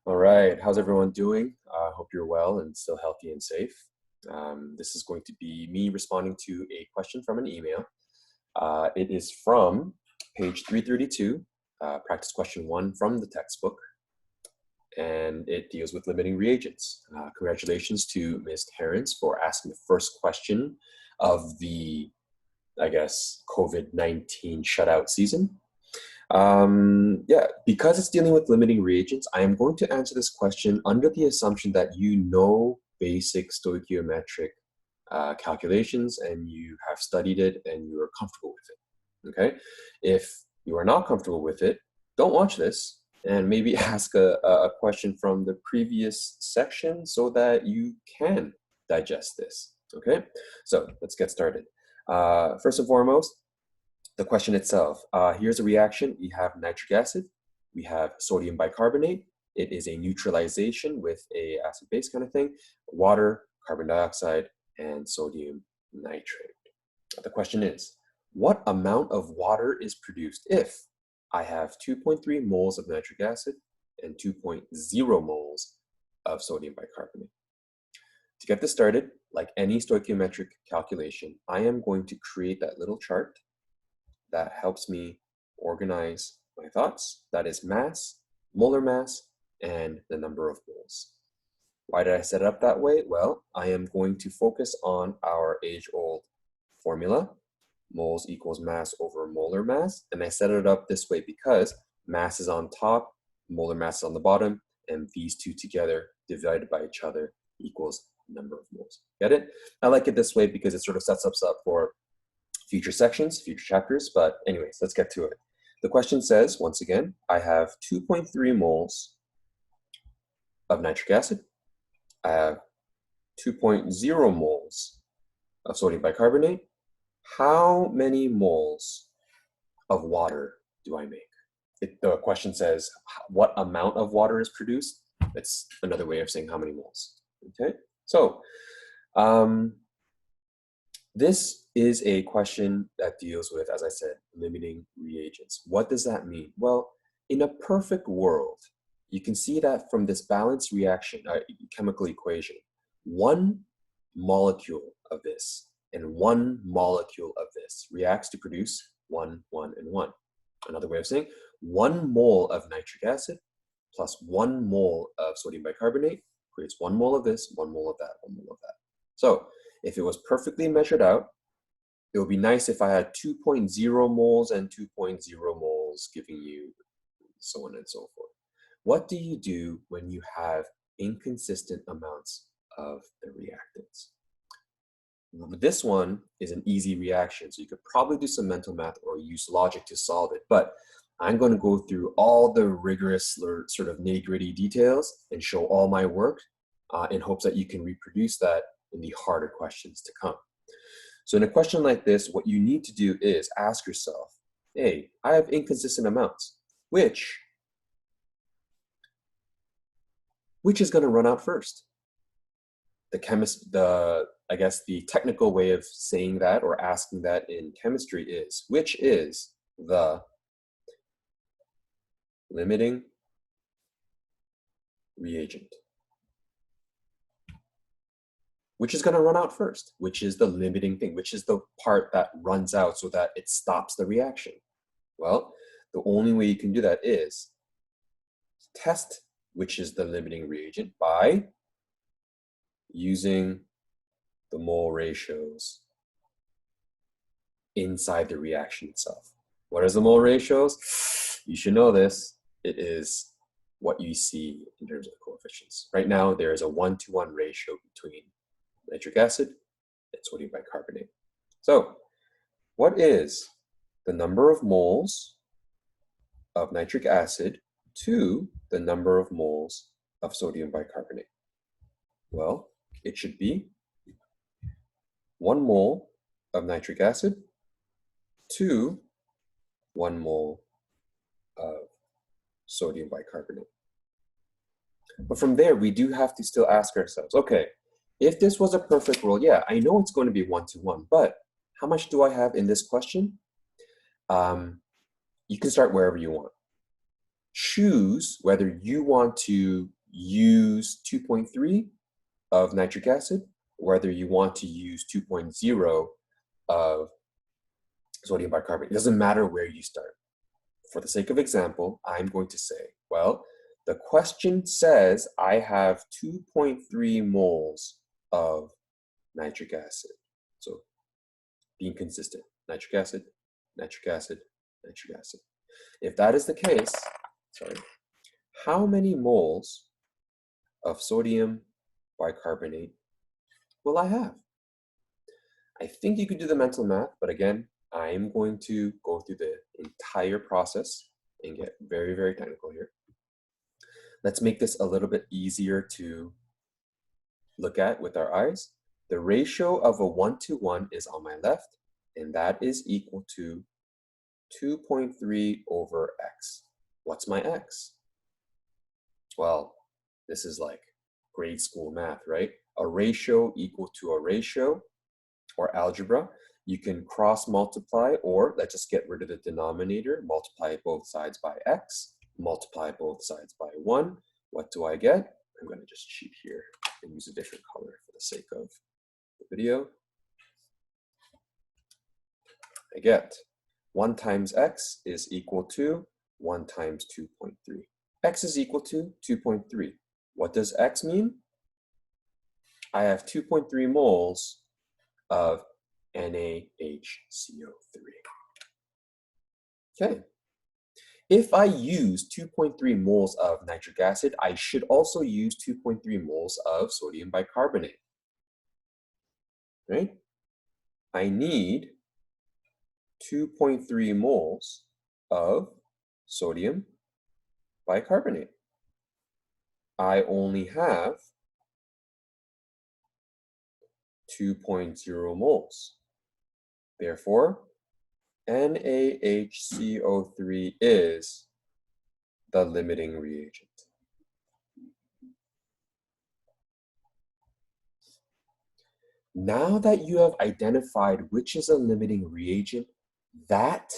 All right, how's everyone doing? I hope you're well and still healthy and safe. This is going to be me responding to a question from an email. It is from page 332, practice question 1 from the textbook, and it deals with limiting reagents. Congratulations to Ms. Terrence for asking the first question of the, I guess, COVID-19 shutout season. Yeah, because it's dealing with limiting reagents, I am going to answer this question under the assumption that you know basic stoichiometric calculations and you have studied it and you are comfortable with it, okay? If you are not comfortable with it, don't watch this and maybe ask a question from the previous section so that you can digest this, okay? So let's get started. First and foremost, the question itself. Here's a reaction. We have nitric acid. We have sodium bicarbonate. It is a neutralization with a acid-base kind of thing. Water, carbon dioxide, and sodium nitrate. The question is, what amount of water is produced if I have 2.3 moles of nitric acid and 2.0 moles of sodium bicarbonate? To get this started, like any stoichiometric calculation, I am going to create that little chart that helps me organize my thoughts. That is mass, molar mass, and the number of moles. Why did I set it up that way? Well, I am going to focus on our age-old formula, moles equals mass over molar mass, and I set it up this way because mass is on top, molar mass is on the bottom, and these two together divided by each other equals number of moles. Get it? I like it this way because it sort of sets us up for future sections, future chapters, but anyways, let's get to it. The question says, once again, I have 2.3 moles of nitric acid. I have 2.0 moles of sodium bicarbonate. How many moles of water do I make? The question says, what amount of water is produced? That's another way of saying how many moles, okay? So, this is a question that deals with, as I said, limiting reagents. What does that mean? Well, in a perfect world, you can see that from this balanced reaction, chemical equation, one molecule of this and one molecule of this reacts to produce 1, 1, and 1. Another way of saying, 1 mole of nitric acid plus 1 mole of sodium bicarbonate creates 1 mole of this, 1 mole of that, 1 mole of that. So, if it was perfectly measured out, it would be nice if I had 2.0 moles and 2.0 moles giving you so on and so forth. What do you do when you have inconsistent amounts of the reactants? This one is an easy reaction, so you could probably do some mental math or use logic to solve it, but I'm going to go through all the rigorous sort of nitty-gritty details and show all my work in hopes that you can reproduce that in the harder questions to come. So in a question like this, what you need to do is ask yourself, hey, I have inconsistent amounts. Which is going to run out first? I guess the technical way of saying that or asking that in chemistry is, which is the limiting reagent? Which is going to run out first? Which is the limiting thing? Which is the part that runs out so that it stops the reaction? Well, the only way you can do that is test which is the limiting reagent by using the mole ratios inside the reaction itself. What is the mole ratios? You should know this. It is what you see in terms of the coefficients. Right now, there is a 1-to-1 ratio between nitric acid and sodium bicarbonate. So, what is the number of moles of nitric acid to the number of moles of sodium bicarbonate? Well, it should be 1 mole of nitric acid to 1 mole of sodium bicarbonate. But from there, we do have to still ask ourselves, okay, if this was a perfect world, yeah, I know it's going to be 1-to-1, but how much do I have in this question? You can start wherever you want. choose whether you want to use 2.3 of nitric acid, or whether you want to use 2.0 of sodium bicarbonate. It doesn't matter where you start. For the sake of example, I'm going to say, well, the question says I have 2.3 moles of nitric acid. So being consistent, nitric acid, nitric acid, nitric acid. If that is the case, how many moles of sodium bicarbonate will I have? I think you could do the mental math, but again, I'm going to go through the entire process and get very, very technical here. Let's make this a little bit easier to look at with our eyes. The ratio of a 1-to-1 is on my left, and that is equal to 2.3 over x. What's my x? Well, this is like grade school math, right? A ratio equal to a ratio, or algebra. You can cross multiply, or let's just get rid of the denominator, multiply both sides by x, multiply both sides by 1. What do I get? I'm going to just cheat here and use a different color for the sake of the video. I get 1 times x is equal to 1 times 2.3. X is equal to 2.3. What does x mean? I have 2.3 moles of NaHCO3. Okay. If I use 2.3 moles of nitric acid, I should also use 2.3 moles of sodium bicarbonate. Right? I need 2.3 moles of sodium bicarbonate. I only have 2.0 moles. Therefore, NaHCO3 is the limiting reagent. Now that you have identified which is a limiting reagent, that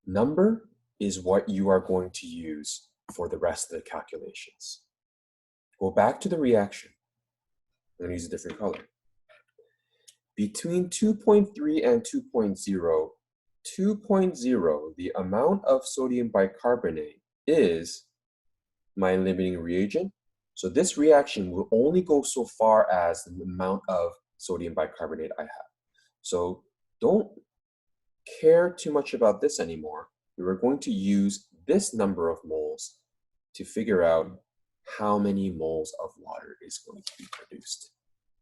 number is what you are going to use for the rest of the calculations. Go back to the reaction. I'm going to use a different color. Between 2.3 and 2.0, 2.0, the amount of sodium bicarbonate is my limiting reagent. So this reaction will only go so far as the amount of sodium bicarbonate I have. So don't care too much about this anymore. We are going to use this number of moles to figure out how many moles of water is going to be produced.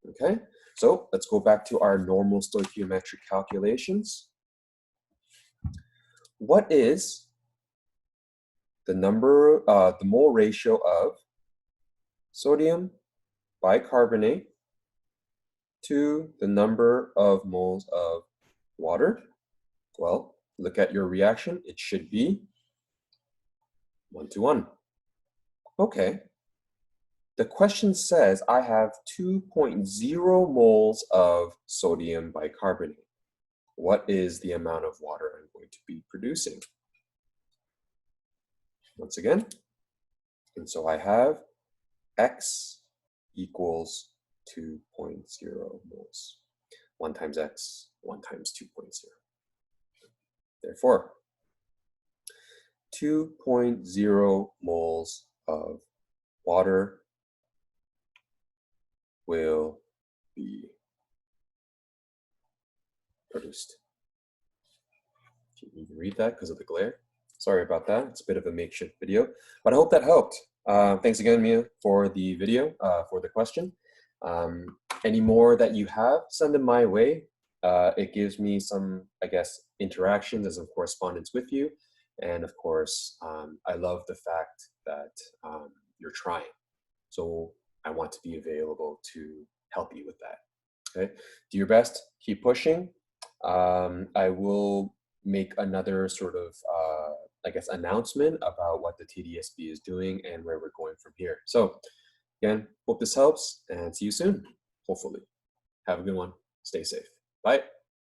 Okay, so let's go back to our normal stoichiometric calculations. What is the number, the mole ratio of sodium bicarbonate to the number of moles of water? Well, look at your reaction. It should be 1-to-1. Okay. The question says I have 2.0 moles of sodium bicarbonate. What is the amount of water I'm going to be producing? Once again, and so I have x equals 2.0 moles. 1 times x, 1 times 2.0. Therefore, 2.0 moles of water will be produced. Can't even read that because of the glare. Sorry about that. It's a bit of a makeshift video, but I hope that helped. Thanks again, Mia, for the video, for the question. Any more that you have, send them my way. It gives me some, I guess, interactions as a correspondence with you. And of course, I love the fact that you're trying. So I want to be available to help you with that. Okay, do your best, keep pushing. I will make another sort of, I guess, announcement about what the TDSB is doing and where we're going from here. So again, hope this helps and see you soon, hopefully. Have a good one. Stay safe. Bye.